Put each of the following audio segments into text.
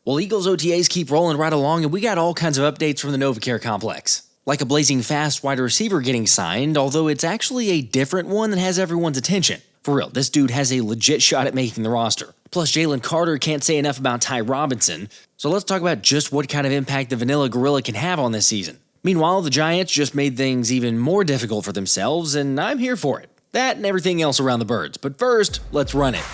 Well, Eagles OTAs keep rolling right along, and we got all kinds of updates from the NovaCare complex. Like a blazing fast wide receiver getting signed, although it's actually a different one that has everyone's attention. For real, this dude has a legit shot at making the roster. Plus, Jalen Carter can't say enough about Ty Robinson, so let's talk about just what kind of impact the Vanilla Gorilla can have on this season. Meanwhile, the Giants just made things even more difficult for themselves, and I'm here for it. That and everything else around the birds. But first, let's run it.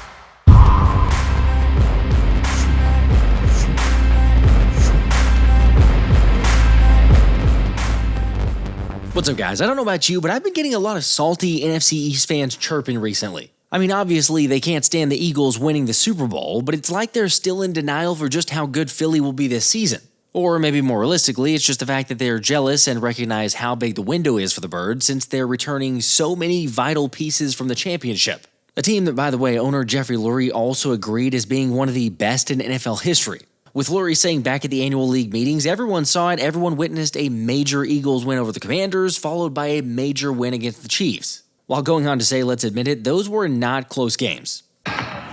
What's up, guys? I don't know about you, but I've been getting a lot of salty NFC East fans chirping recently. I mean, obviously, they can't stand the Eagles winning the Super Bowl, but it's like they're still in denial for just how good Philly will be this season. Or maybe more realistically, it's just the fact that they're jealous and recognize how big the window is for the Birds since they're returning so many vital pieces from the championship. A team that, by the way, owner Jeffrey Lurie also agreed as being one of the best in NFL history. With Lurie saying back at the annual league meetings, everyone saw it, everyone witnessed a major Eagles win over the Commanders, followed by a major win against the Chiefs. While going on to say, let's admit it, those were not close games.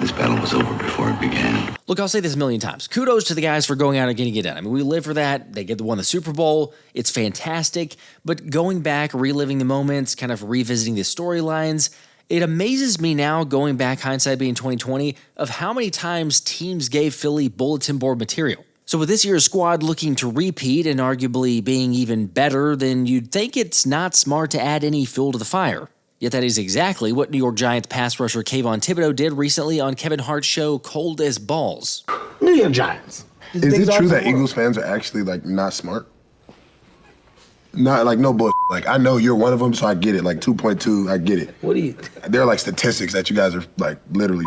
This battle was over before it began. Look, I'll say this a million times. Kudos to the guys for going out and getting it done. I mean, we live for that. They won the Super Bowl. It's fantastic. But going back, reliving the moments, kind of revisiting the storylines, it amazes me now, going back, hindsight being 2020, of how many times teams gave Philly bulletin board material. So with this year's squad looking to repeat and arguably being even better, then you'd think it's not smart to add any fuel to the fire. Yet that is exactly what New York Giants pass rusher Kayvon Thibodeaux did recently on Kevin Hart's show Cold as Balls. New York Giants. Is it true that Eagles fans are actually not smart? Not no bullshit. I know you're one of them, so I get it. 2.2, I get it. What do you? There are statistics that you guys are literally.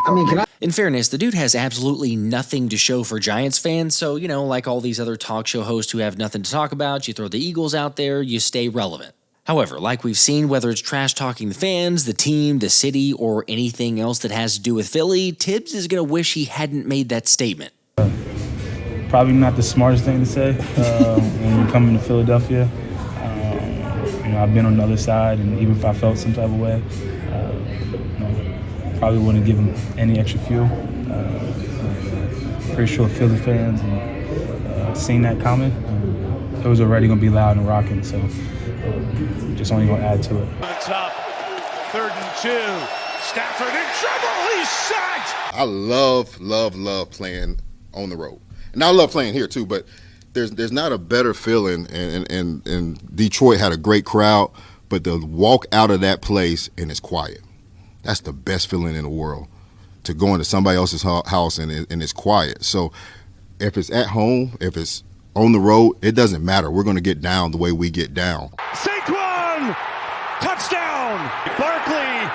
In fairness, the dude has absolutely nothing to show for Giants fans, so, like all these other talk show hosts who have nothing to talk about, you throw the Eagles out there, you stay relevant. However, like we've seen, whether it's trash talking the fans, the team, the city, or anything else that has to do with Philly, Tibbs is going to wish he hadn't made that statement. Probably not the smartest thing to say when you're coming to Philadelphia. I've been on the other side, and even if I felt some type of way, probably wouldn't give him any extra fuel. Pretty sure Philly fans seen that comment. It was already going to be loud and rocking, so just only going to add to it. On the top, 3rd and 2. Stafford in trouble. He's sacked. I love playing on the road, and I love playing here too. But there's not a better feeling, and Detroit had a great crowd, but to walk out of that place and it's quiet. That's the best feeling in the world, to go into somebody else's house and it's quiet. So if it's at home, if it's on the road, it doesn't matter. We're going to get down the way we get down. Saquon, touchdown. Barkley,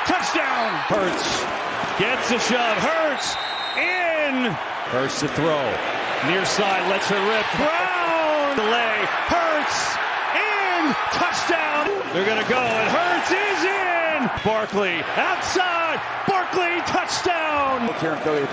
touchdown. Hurts gets a shove. Hurts in. Hurts to throw. Near side, lets her rip. Brown, delay. Hurts in. Touchdown. They're going to go, and Hurts is in. Barkley outside. Barkley, touchdown. Ripley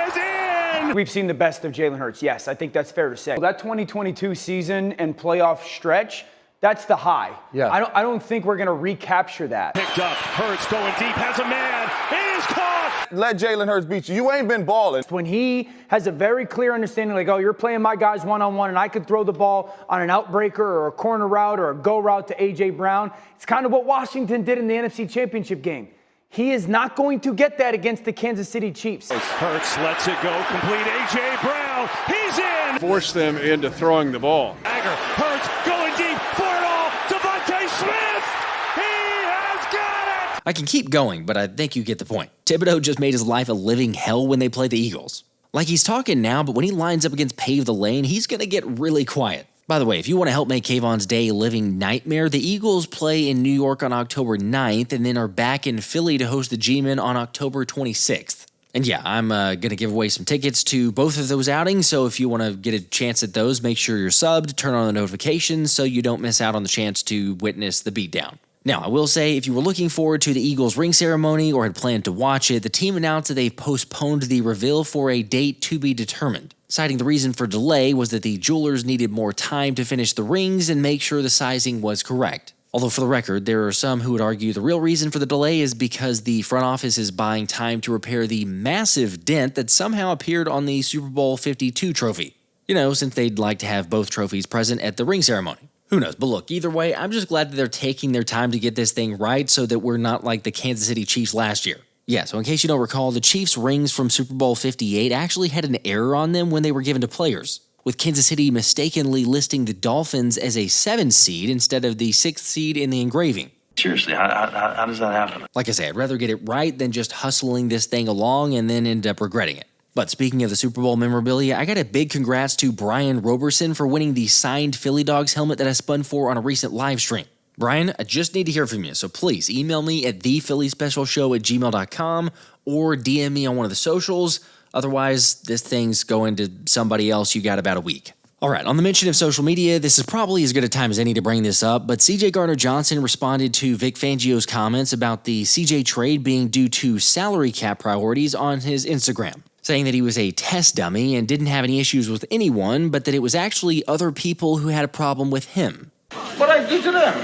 is in. We've seen the best of Jalen Hurts. Yes, I think that's fair to say. That 2022 season and playoff stretch, that's the high. Yeah. I don't think we're going to recapture that. Picked up. Hurts going deep. Has a man. He is caught. Let Jalen Hurts beat you. You ain't been balling. When he has a very clear understanding, you're playing my guys one-on-one, and I could throw the ball on an outbreaker or a corner route or a go route to A.J. Brown. It's kind of what Washington did in the NFC Championship game. He is not going to get that against the Kansas City Chiefs. Hurts lets it go. Complete. A.J. Brown. He's in. Force them into throwing the ball. Hurts going deep for it all. DeVonta Smith. He has got it. I can keep going, but I think you get the point. Thibodeaux just made his life a living hell when they play the Eagles. He's talking now, but when he lines up against Pave the Lane, he's going to get really quiet. By the way, if you want to help make Kayvon's day a living nightmare, the Eagles play in New York on October 9th and then are back in Philly to host the G-Men on October 26th. And yeah, I'm going to give away some tickets to both of those outings, so if you want to get a chance at those, make sure you're subbed, turn on the notifications so you don't miss out on the chance to witness the beatdown. Now, I will say, if you were looking forward to the Eagles ring ceremony or had planned to watch it, the team announced that they've postponed the reveal for a date to be determined, citing the reason for delay was that the jewelers needed more time to finish the rings and make sure the sizing was correct. Although for the record, there are some who would argue the real reason for the delay is because the front office is buying time to repair the massive dent that somehow appeared on the Super Bowl 52 trophy. Since they'd like to have both trophies present at the ring ceremony. Who knows? But look, either way, I'm just glad that they're taking their time to get this thing right so that we're not like the Kansas City Chiefs last year. Yeah, so in case you don't recall, the Chiefs' rings from Super Bowl 58 actually had an error on them when they were given to players, with Kansas City mistakenly listing the Dolphins as a 7 seed instead of the 6th seed in the engraving. Seriously, how does that happen? Like I say, I'd rather get it right than just hustling this thing along and then end up regretting it. But speaking of the Super Bowl memorabilia, I got a big congrats to Brian Roberson for winning the signed Philly Dogs helmet that I spun for on a recent live stream. Brian, I just need to hear from you, so please email me at thephillyspecialshow@gmail.com or DM me on one of the socials. Otherwise, this thing's going to somebody else. You got about a week. All right, on the mention of social media, this is probably as good a time as any to bring this up, but CJ Gardner Johnson responded to Vic Fangio's comments about the CJ trade being due to salary cap priorities on his Instagram, saying that he was a test dummy and didn't have any issues with anyone, but that it was actually other people who had a problem with him. What I do to them?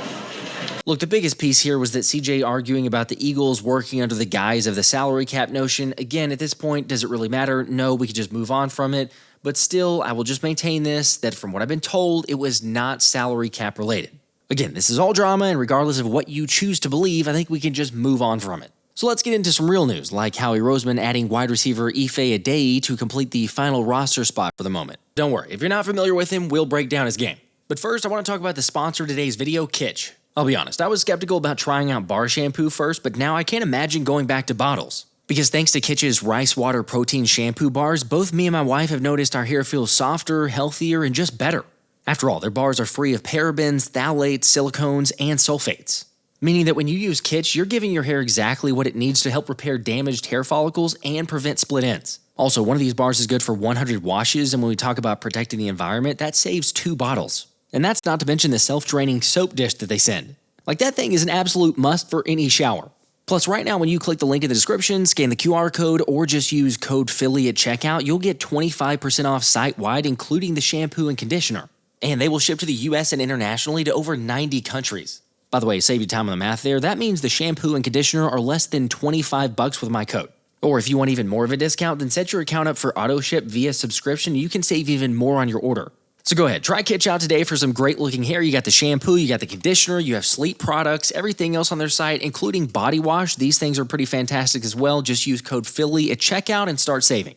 Look, the biggest piece here was that CJ arguing about the Eagles working under the guise of the salary cap notion. Again, at this point, does it really matter? No, we could just move on from it. But still, I will just maintain this, that from what I've been told, it was not salary cap related. Again, this is all drama, and regardless of what you choose to believe, I think we can just move on from it. So let's get into some real news, like Howie Roseman adding wide receiver Ife Adeyi to complete the final roster spot for the moment. Don't worry, if you're not familiar with him, we'll break down his game. But first, I want to talk about the sponsor of today's video, Kitsch. I'll be honest, I was skeptical about trying out bar shampoo first, but now I can't imagine going back to bottles. Because thanks to Kitsch's rice water protein shampoo bars, both me and my wife have noticed our hair feels softer, healthier, and just better. After all, their bars are free of parabens, phthalates, silicones, and sulfates. Meaning that when you use Kitsch, you're giving your hair exactly what it needs to help repair damaged hair follicles and prevent split ends. Also, one of these bars is good for 100 washes, and when we talk about protecting the environment, that saves 2 bottles. And that's not to mention the self-draining soap dish that they send. Like, that thing is an absolute must for any shower. Plus, right now, when you click the link in the description, scan the QR code, or just use code Philly at checkout, you'll get 25% off site-wide, including the shampoo and conditioner. And they will ship to the US and internationally to over 90 countries. By the way, save you time on the math there, that means the shampoo and conditioner are less than $25 with my code. Or if you want even more of a discount, then set your account up for auto ship via subscription. You can save even more on your order. So go ahead, try Kitsch out today for some great looking hair. You got the shampoo, you got the conditioner, you have sleep products, everything else on their site, including body wash. These things are pretty fantastic as well. Just use code Philly at checkout and start saving.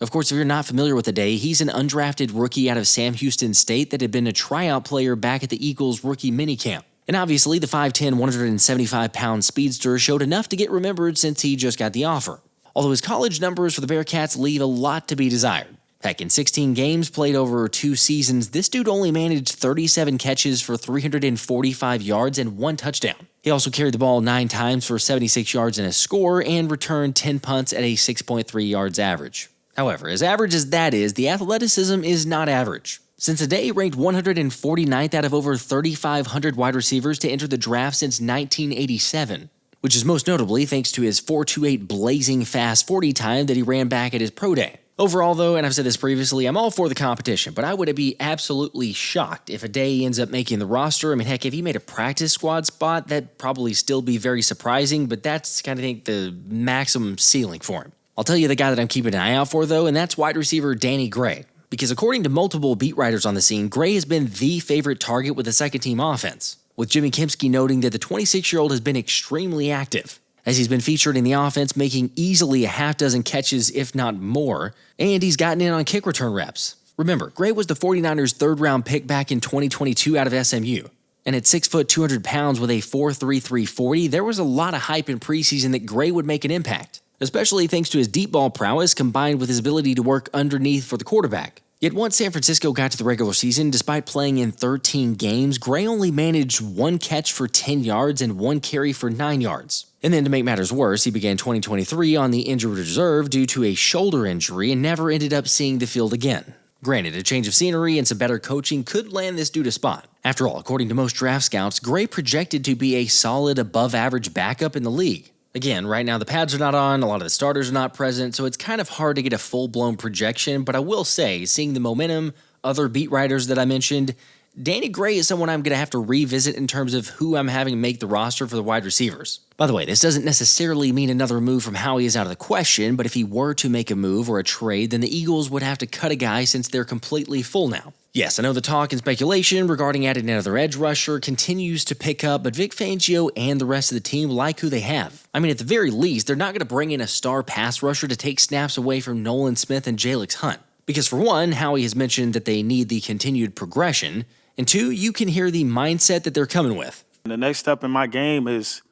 Of course, if you're not familiar with Adeyi, he's an undrafted rookie out of Sam Houston State that had been a tryout player back at the Eagles rookie minicamp. And obviously, the 5'10", 175-pound speedster showed enough to get remembered since he just got the offer. Although his college numbers for the Bearcats leave a lot to be desired. Heck, in 16 games played over 2 seasons, this dude only managed 37 catches for 345 yards and 1 touchdown. He also carried the ball 9 times for 76 yards and a score and returned 10 punts at a 6.3 yards average. However, as average as that is, the athleticism is not average. Since Adeyi ranked 149th out of over 3,500 wide receivers to enter the draft since 1987, which is most notably thanks to his 4.28 blazing fast 40 time that he ran back at his pro day. Overall, though, and I've said this previously, I'm all for the competition, but I would be absolutely shocked if Adeyi ends up making the roster. I mean, heck, if he made a practice squad spot, that'd probably still be very surprising, but that's kind of, I think, the maximum ceiling for him. I'll tell you the guy that I'm keeping an eye out for, though, and that's wide receiver Danny Gray. Because according to multiple beat writers on the scene, Gray has been the favorite target with the second-team offense, with Jimmy Kempski noting that the 26-year-old has been extremely active, as he's been featured in the offense, making easily a half dozen catches, if not more, and he's gotten in on kick return reps. Remember, Gray was the 49ers' third-round pick back in 2022 out of SMU, and at 6 foot 200 pounds with a 4.33 40, there was a lot of hype in preseason that Gray would make an impact, especially thanks to his deep ball prowess combined with his ability to work underneath for the quarterback. Yet once San Francisco got to the regular season, despite playing in 13 games, Gray only managed 1 catch for 10 yards and 1 carry for 9 yards. And then to make matters worse, he began 2023 on the injured reserve due to a shoulder injury and never ended up seeing the field again. Granted, a change of scenery and some better coaching could land this dude a spot. After all, according to most draft scouts, Gray projected to be a solid above-average backup in the league. Again, right now the pads are not on, a lot of the starters are not present, so it's kind of hard to get a full-blown projection, but I will say, seeing the momentum, other beat writers that I mentioned, Danny Gray is someone I'm going to have to revisit in terms of who I'm having make the roster for the wide receivers. By the way, this doesn't necessarily mean another move from Howie is out of the question, but if he were to make a move or a trade, then the Eagles would have to cut a guy since they're completely full now. Yes, I know the talk and speculation regarding adding another edge rusher continues to pick up, but Vic Fangio and the rest of the team like who they have. I mean, at the very least, they're not going to bring in a star pass rusher to take snaps away from Nolan Smith and Jalyx Hunt. Because for one, Howie has mentioned that they need the continued progression, and two, you can hear the mindset that they're coming with. The next step in my game is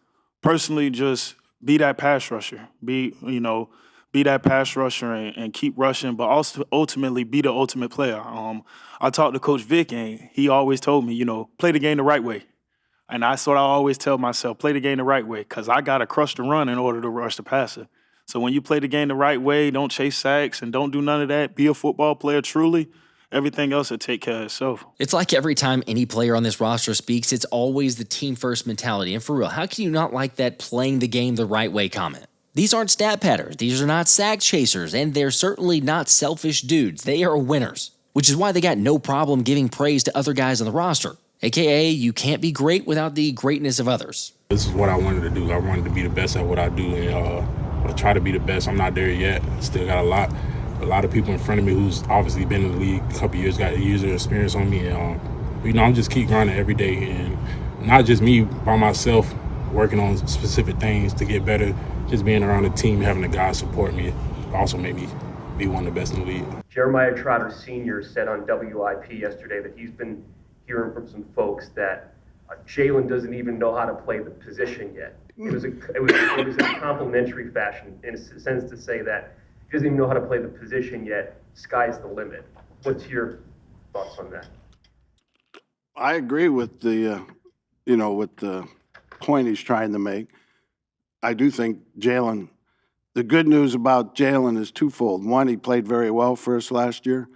personally just be that pass rusher. Be that pass rusher and keep rushing, but also ultimately be the ultimate player. I talked to Coach Vic, and he always told me, play the game the right way. And that's what I always tell myself, play the game the right way, because I got to crush the run in order to rush the passer. So when you play the game the right way, don't chase sacks and don't do none of that, be a football player truly, everything else will take care of itself. It's like every time any player on this roster speaks, it's always the team-first mentality. And for real, how can you not like that playing the game the right way comment? These aren't stat patters, these are not sack chasers, and they're certainly not selfish dudes. They are winners, which is why they got no problem giving praise to other guys on the roster. AKA, you can't be great without the greatness of others. This is what I wanted to do. I wanted to be the best at what I do, and I try to be the best. I'm not there yet. Still got a lot of people in front of me who's obviously been in the league a couple years, got years of experience on me. And, I'm just keep grinding every day, and not just me by myself working on specific things to get better. Just being around the team, having the guys support me, also made me be one of the best in the league. Jeremiah Trotter Sr. said on WIP yesterday that he's been hearing from some folks that Jalen doesn't even know how to play the position yet. It was a complimentary fashion in a sense to say that he doesn't even know how to play the position yet. Sky's the limit. What's your thoughts on that? I agree with the point he's trying to make. I do think Jalen, the good news about Jalen is twofold. One, he played very well for us last year.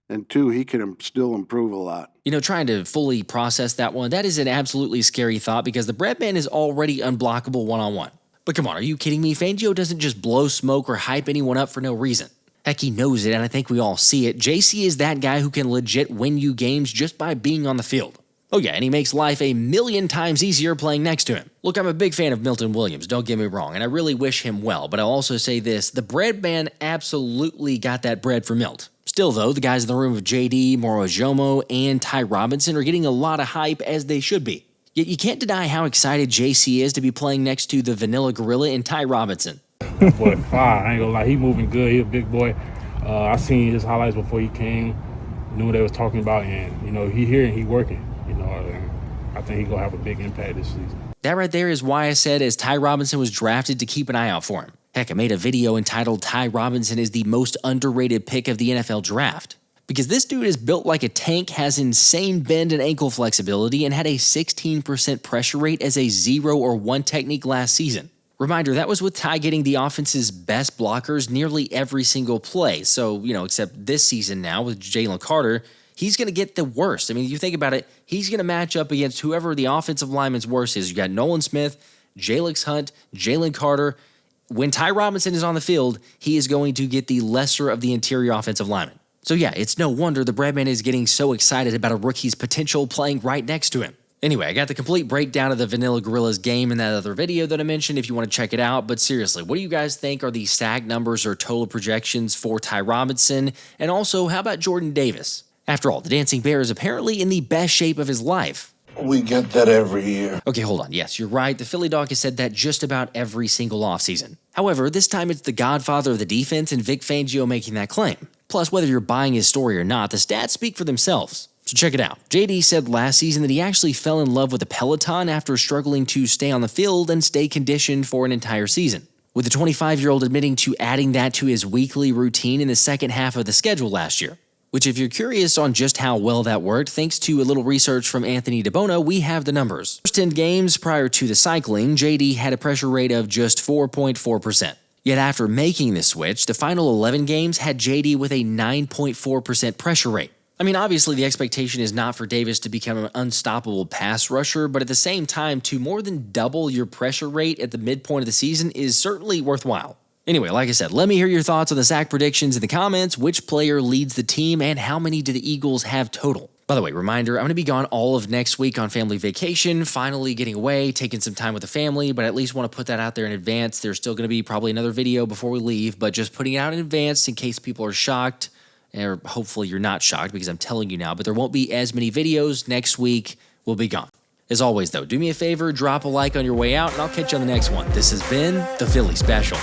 And two, he can still improve a lot. Trying to fully process that one, that is an absolutely scary thought because the bread man is already unblockable one-on-one. But come on, are you kidding me? Fangio doesn't just blow smoke or hype anyone up for no reason. Heck, he knows it, and I think we all see it. JC is that guy who can legit win you games just by being on the field. Oh yeah, and he makes life a million times easier playing next to him. Look, I'm a big fan of Milton Williams, don't get me wrong, and I really wish him well, but I'll also say this, the bread man absolutely got that bread for Milt. Still though, the guys in the room of JD, Moro Ajomo, and Ty Robinson are getting a lot of hype as they should be. Yet you can't deny how excited JC is to be playing next to the Vanilla Gorilla and Ty Robinson. Boy, I ain't gonna lie, he moving good, he a big boy. I seen his highlights before he came, knew what they was talking about, and he here and he working. I think he gonna have a big impact this season. That right there is why I said as Ty Robinson was drafted to keep an eye out for him. Heck, I made a video entitled Ty Robinson is the most underrated pick of the NFL draft. Because this dude is built like a tank, has insane bend and ankle flexibility, and had a 16% pressure rate as a 0 or 1 technique last season. Reminder, that was with Ty getting the offense's best blockers nearly every single play. So, except this season now with Jalen Carter, he's going to get the worst. I mean, you think about it, he's going to match up against whoever the offensive lineman's worst is. You got Nolan Smith, Jalyx Hunt, Jalen Carter. When Ty Robinson is on the field, he is going to get the lesser of the interior offensive lineman. So yeah, it's no wonder the Breadman is getting so excited about a rookie's potential playing right next to him. Anyway, I got the complete breakdown of the Vanilla Gorillas game in that other video that I mentioned if you want to check it out. But seriously, what do you guys think are the sack numbers or total projections for Ty Robinson? And also, how about Jordan Davis? After all, the Dancing Bear is apparently in the best shape of his life. We get that every year. Okay, hold on. Yes, you're right. The Philly Dog has said that just about every single offseason. However, this time it's the godfather of the defense and Vic Fangio making that claim. Plus, whether you're buying his story or not, the stats speak for themselves. So check it out. JD said last season that he actually fell in love with the Peloton after struggling to stay on the field and stay conditioned for an entire season. With the 25-year-old admitting to adding that to his weekly routine in the second half of the schedule last year. Which, if you're curious on just how well that worked, thanks to a little research from Anthony DeBona, we have the numbers. First 10 games prior to the cycling, JD had a pressure rate of just 4.4%. Yet after making the switch, the final 11 games had JD with a 9.4% pressure rate. I mean, obviously the expectation is not for Davis to become an unstoppable pass rusher, but at the same time, to more than double your pressure rate at the midpoint of the season is certainly worthwhile. Anyway, like I said, let me hear your thoughts on the sack predictions in the comments, which player leads the team, and how many do the Eagles have total? By the way, reminder, I'm going to be gone all of next week on family vacation, finally getting away, taking some time with the family, but I at least want to put that out there in advance. There's still going to be probably another video before we leave, but just putting it out in advance in case people are shocked, or hopefully you're not shocked because I'm telling you now, but there won't be as many videos next week. We'll be gone. As always, though, do me a favor, drop a like on your way out, and I'll catch you on the next one. This has been the Philly Special.